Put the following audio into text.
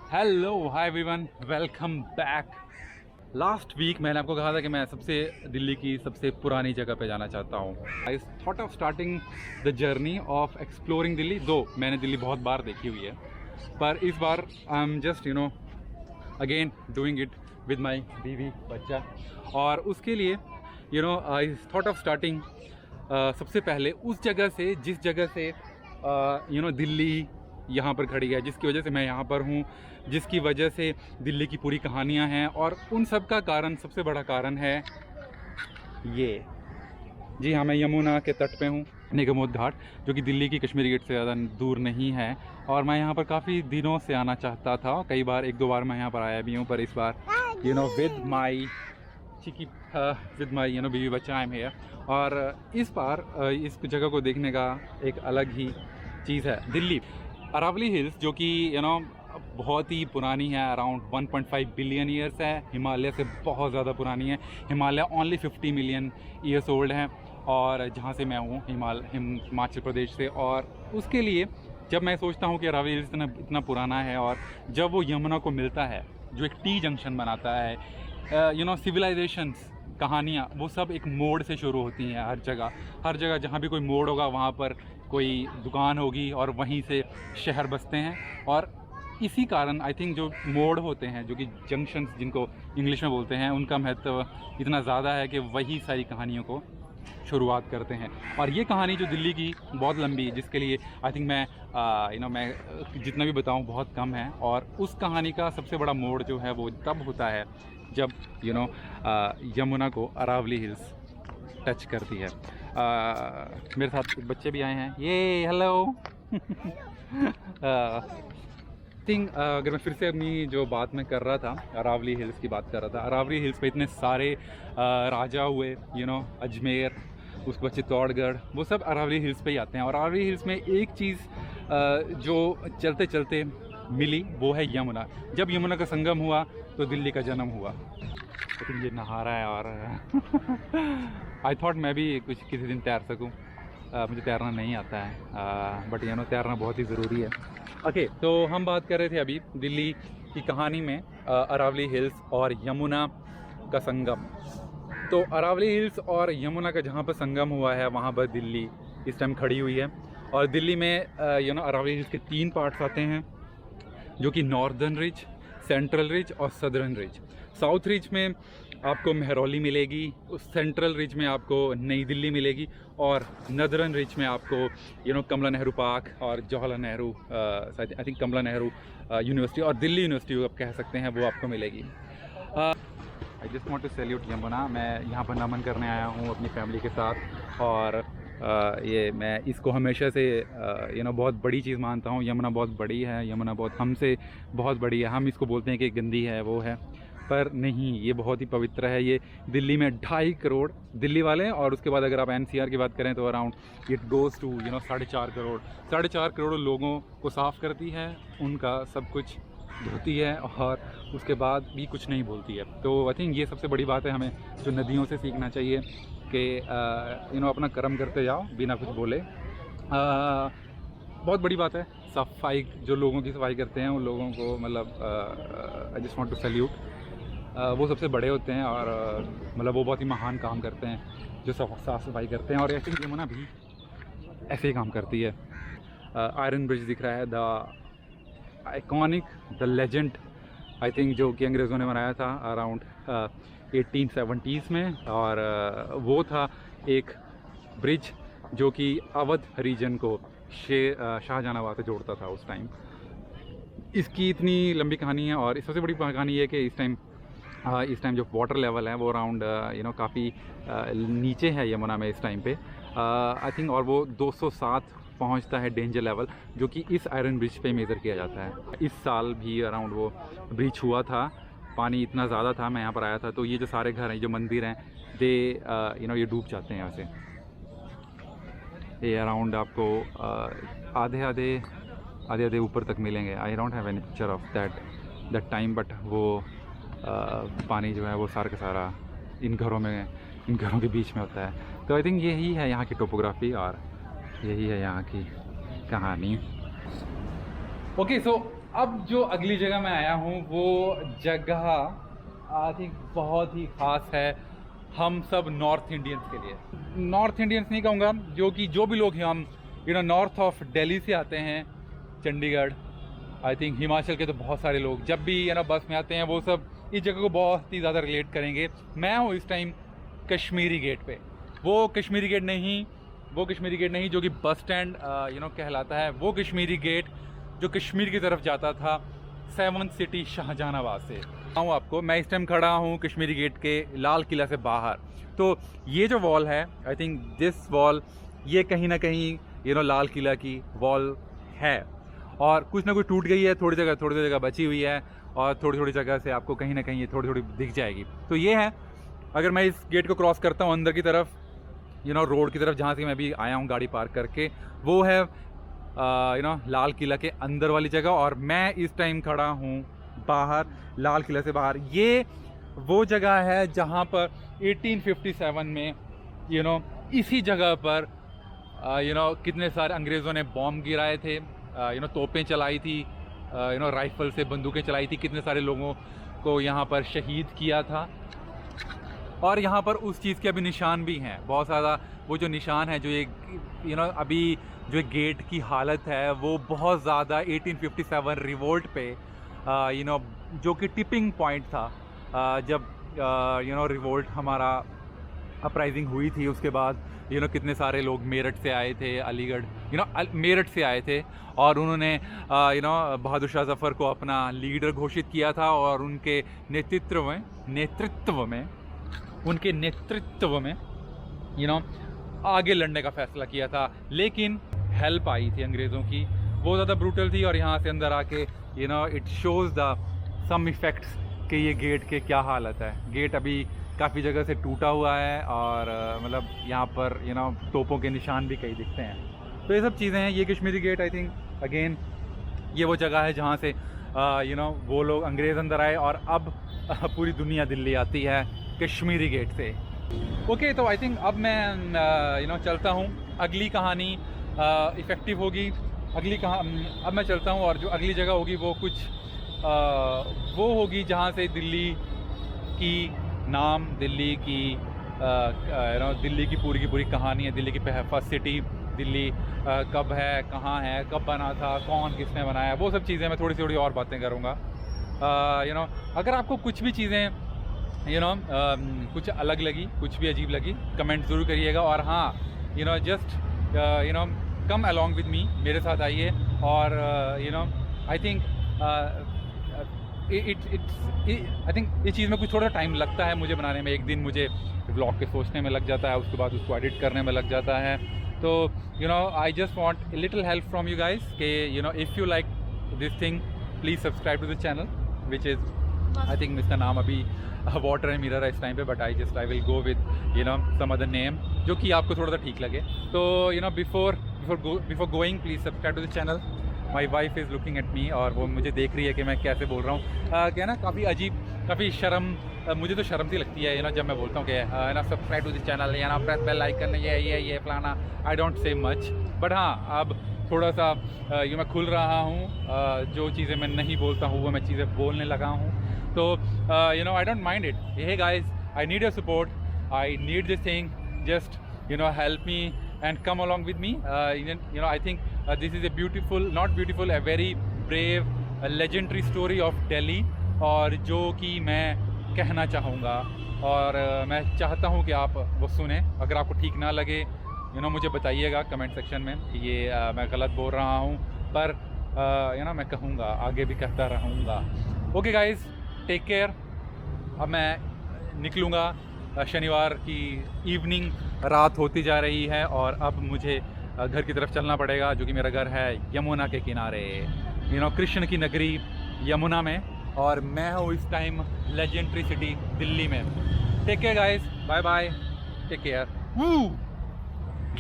Hello hi everyone, welcome back. Last week मैंने आपको कहा था कि मैं दिल्ली की सबसे पुरानी जगह पे जाना चाहता हूँ। I thought of starting the journey of exploring Delhi. दो मैंने दिल्ली बहुत बार देखी हुई है, पर इस बार I am just again doing it with my बीवी बच्चा। और उसके लिए आई थॉट ऑफ स्टार्टिंग सबसे पहले उस जगह से जिस जगह से दिल्ली यहाँ पर खड़ी है, जिसकी वजह से मैं यहाँ पर हूँ, जिसकी वजह से दिल्ली की पूरी कहानियाँ हैं। और उन सब का कारण, सबसे बड़ा कारण है ये। जी हाँ, मैं यमुना के तट पे हूँ, निगमोद घाट, जो कि दिल्ली की कश्मीरी गेट से ज़्यादा दूर नहीं है। और मैं यहाँ पर काफ़ी दिनों से आना चाहता था, कई बार, एक दो बार मैं यहाँ पर आया भी हूँ, पर इस बार with my chikki, with my बीवी बच्चा आई एम हियर। और इस बार इस जगह को देखने का एक अलग ही चीज़ है। दिल्ली अरावली हिल्स, जो कि बहुत ही पुरानी है, अराउंड 1.5 बिलियन ईयर्स है, हिमालय से बहुत ज़्यादा पुरानी है। Himalaya only 50 million years old है। और जहाँ से मैं हूँ, हिमाचल प्रदेश से। और उसके लिए जब मैं सोचता हूँ कि अरावली हिल्स इतना पुराना है, और जब वो यमुना को मिलता है, जो एक टी जंक्शन बनाता है, सिविलाइजेशंस, कहानियाँ, वो सब एक मोड़ से शुरू होती हैं। हर जगह जहाँ भी कोई मोड़ होगा, वहाँ पर कोई दुकान होगी, और वहीं से शहर बसते हैं। और इसी कारण आई थिंक जो मोड़ होते हैं, जो कि जंक्शंस जिनको इंग्लिश में बोलते हैं, उनका महत्व इतना ज़्यादा है कि वही सारी कहानियों को शुरुआत करते हैं। और ये कहानी जो दिल्ली की बहुत लंबी है, जिसके लिए आई थिंक मैं जितना भी बताऊं बहुत कम है। और उस कहानी का सबसे बड़ा मोड़ जो है वो तब होता है जब यमुना को अरावली हिल्स टच करती है। मेरे साथ बच्चे भी आए हैं, ये हेलो। थिंक अगर मैं फिर से अपनी जो बात मैं कर रहा था, अरावली हिल्स की बात कर रहा था। अरावली हिल्स पे इतने सारे राजा हुए, अजमेर, उसके बाद चित्तौड़गढ़, वो सब अरावली हिल्स पे ही आते हैं। और अरावली हिल्स में एक चीज़ जो चलते चलते मिली, वो है यमुना। जब यमुना का संगम हुआ तो दिल्ली का जन्म हुआ। लेकिन ये नहा रहा है, और आई थॉट मैं भी किसी दिन तैर सकूं। मुझे तैरना नहीं आता है, बट तैरना बहुत ही ज़रूरी है। ओके, तो हम बात कर रहे थे अभी दिल्ली की कहानी में अरावली हिल्स और यमुना का संगम। तो अरावली हिल्स और यमुना का जहाँ पर संगम हुआ है, वहाँ पर दिल्ली इस टाइम खड़ी हुई है। और दिल्ली में अरावली हिल्स के 3 पार्ट्स आते हैं, जो कि नॉर्दर्न रिज, सेंट्रल रिज और सदर्न रिज। साउथ रिज में आपको मेहरौली मिलेगी, उस सेंट्रल रिज में आपको नई दिल्ली मिलेगी, और नदर्न रिज में आपको कमला नेहरू पार्क और Jawaharlal Nehru, I think Kamala Nehru university और दिल्ली यूनिवर्सिटी आप कह सकते हैं, वो आपको मिलेगी। I just want to salute Yamuna. मैं यहाँ पर नमन करने आया हूँ अपनी फैमिली के साथ। और ये मैं इसको हमेशा से बहुत बड़ी चीज़ मानता हूँ। यमुना बहुत बड़ी है, यमुना हमसे बहुत बड़ी है। हम इसको बोलते हैं कि गंदी है, वो है, पर नहीं, ये बहुत ही पवित्र है। ये दिल्ली में 2.5 करोड़ दिल्ली वाले हैं, और उसके बाद अगर आप NCR की बात करें तो around it goes to 4.5 crore. 4.5 crore लोगों को साफ़ करती है, उनका सब कुछ धोती है, और उसके बाद भी कुछ नहीं बोलती है। तो आई थिंक ये सबसे बड़ी बात है, हमें जो नदियों से सीखना चाहिए कि अपना कर्म करते जाओ बिना कुछ बोले। बहुत बड़ी बात है सफाई, जो लोगों की सफाई करते हैं उन लोगों को, मतलब I just want to salute. वो सबसे बड़े होते हैं, और मतलब वो बहुत ही महान काम करते हैं जो साफ़ सफाई करते हैं। और ऐसे ही यमुना भी ऐसे ही काम करती है। आयरन ब्रिज दिख रहा है, the iconic, the legend, I think, जो कि अंग्रेज़ों ने बनाया था अराउंड 1870s में। और वो था एक ब्रिज जो कि अवध रीजन को शाहजहानाबाद से जोड़ता था उस टाइम। इसकी इतनी लंबी कहानी है, और सबसे बड़ी कहानी ये है कि इस टाइम जो वाटर लेवल है वो अराउंड काफ़ी नीचे है यमुना में इस टाइम पे, आई थिंक। और वो 207 पहुंचता है डेंजर लेवल, जो कि इस आयरन ब्रिज पे मेज़र किया जाता है। इस साल भी अराउंड वो ब्रिज हुआ था, पानी इतना ज़्यादा था, मैं यहाँ पर आया था, तो ये जो सारे घर हैं, जो मंदिर हैं, ये डूब जाते हैं यहाँ से। ये अराउंड आपको आधे ऊपर तक मिलेंगे। I don't have any picture of that time, but वो पानी जो है वो सारा का सारा इन घरों के बीच में होता है। तो आई थिंक यही है यहाँ की टोपोग्राफी, और यही है यहाँ की कहानी। ओके, सो अब जो अगली जगह मैं आया हूँ वो जगह आई थिंक बहुत ही ख़ास है हम सब नॉर्थ इंडियंस के लिए। नॉर्थ इंडियंस नहीं कहूँगा, जो भी लोग हैं हम नॉर्थ ऑफ दिल्ली से आते हैं, चंडीगढ़, आई थिंक हिमाचल के तो बहुत सारे लोग जब भी बस में आते हैं वो सब इस जगह को बहुत ही ज़्यादा रिलेट करेंगे। मैं हूँ इस टाइम कश्मीरी गेट पे। वो कश्मीरी गेट नहीं जो कि बस स्टैंड कहलाता है, वो कश्मीरी गेट जो कश्मीर की तरफ जाता था 7th सिटी शाहजहानाबाद से। हूँ आपको मैं इस टाइम खड़ा हूँ कश्मीरी गेट के लाल किला से बाहर। तो ये जो वॉल है, आई थिंक दिस वॉल, ये कहीं ना कहीं लाल किला की वॉल है और कुछ ना कुछ टूट गई है, थोड़ी जगह बची हुई है और थोड़ी जगह से आपको कहीं ना कहीं ये थोड़ी दिख जाएगी। तो ये है, अगर मैं इस गेट को क्रॉस करता हूँ अंदर की तरफ रोड की तरफ जहाँ से मैं भी आया हूँ गाड़ी पार्क करके, वो है लाल किला के अंदर वाली जगह और मैं इस टाइम खड़ा हूँ बाहर, लाल किला से बाहर। ये वो जगह है जहाँ पर 1857 में इसी जगह पर कितने सारे अंग्रेज़ों ने बॉम्ब गिराए थे, तोपें चलाई थी, राइफल से बंदूकें चलाई थी, कितने सारे लोगों को यहाँ पर शहीद किया था। और यहाँ पर उस चीज़ के अभी निशान भी हैं बहुत ज़्यादा। वो जो निशान है, जो ये अभी जो गेट की हालत है वो बहुत ज़्यादा 1857 रिवोल्ट पे जो कि टिपिंग पॉइंट था, जब रिवोल्ट हमारा अपराइजिंग हुई थी। उसके बाद कितने सारे लोग मेरठ से आए थे, अलीगढ़ मेरठ से आए थे और उन्होंने बहादुर शाह जफ़र को अपना लीडर घोषित किया था और उनके नेतृत्व में आगे लड़ने का फैसला किया था। लेकिन हेल्प आई थी अंग्रेज़ों की, वो ज़्यादा ब्रूटल थी और यहाँ से अंदर आके it shows the some effects कि ये गेट के क्या हालत है। गेट अभी काफ़ी जगह से टूटा हुआ है और मतलब यहाँ पर तोपों के निशान भी कई दिखते हैं। तो ये सब चीज़ें हैं। ये Kashmiri gate, I think again ये वो जगह है जहाँ से वो लोग अंग्रेज़ अंदर आए और अब पूरी दुनिया दिल्ली आती है कश्मीरी गेट से। ओके, तो आई थिंक अब मैं चलता हूँ। अगली कहानी इफ़ेक्टिव होगी, अब मैं चलता हूँ और जो अगली जगह होगी वो कुछ वो होगी जहाँ से दिल्ली की नाम, दिल्ली की पूरी कहानी है, दिल्ली की फर्स्ट सिटी, दिल्ली कब है, कहाँ है, कब बना था, कौन किसने बनाया, वो सब चीज़ें मैं थोड़ी और बातें करूँगा। अगर आपको कुछ भी चीज़ें कुछ अलग लगी, कुछ भी अजीब लगी, कमेंट ज़रूर करिएगा। और हाँ, just come along with me, मेरे साथ आइए और आई थिंक आई थिंक इस चीज़ में कुछ थोड़ा टाइम लगता है मुझे बनाने में। एक दिन मुझे ब्लॉग के सोचने में लग जाता है, उसके बाद उसको एडिट करने में लग जाता है। तो I just want a little help from you guys कि if you like this thing please subscribe to the channel which is I think इसका नाम अभी वाटर एंड मिरर है इस टाइम पे, but I will go with some other name जो कि आपको थोड़ा सा ठीक लगे। तो before going please subscribe to the channel. My wife is looking at me और वो मुझे देख रही है कि मैं कैसे बोल रहा हूँ। क्या ना, काफ़ी अजीब, काफ़ी शर्म, मुझे तो शर्म सी लगती है जब मैं बोलता हूँ कि subscribe to this channel, press bell icon, ये फलाना। I don't say much, but हाँ अब थोड़ा सा मैं खुल रहा हूँ। जो चीज़ें मैं नहीं बोलता हूँ वो मैं चीज़ें बोलने लगा हूँ। तो I don't mind it. Hey guys, I need your support, I need this thing, just help me and come along with me. I think this is a beautiful, not beautiful, a very brave, a legendary story of Delhi, और जो कि मैं कहना चाहूँगा और मैं चाहता हूँ कि आप वो सुने। अगर आपको ठीक ना लगे मुझे बताइएगा कमेंट सेक्शन में कि ये मैं गलत बोल रहा हूँ, पर मैं कहूँगा, आगे भी कहता रहूँगा। Okay guys, take care. अब मैं निकलूँगा, शनिवार की इवनिंग, रात होती जा रही है और अब मुझे घर की तरफ चलना पड़ेगा, जो कि मेरा घर है यमुना के किनारे, कृष्ण की नगरी यमुना में, और मैं हूँ इस टाइम लेजेंडरी सिटी दिल्ली में। Take care guys, bye bye, take care.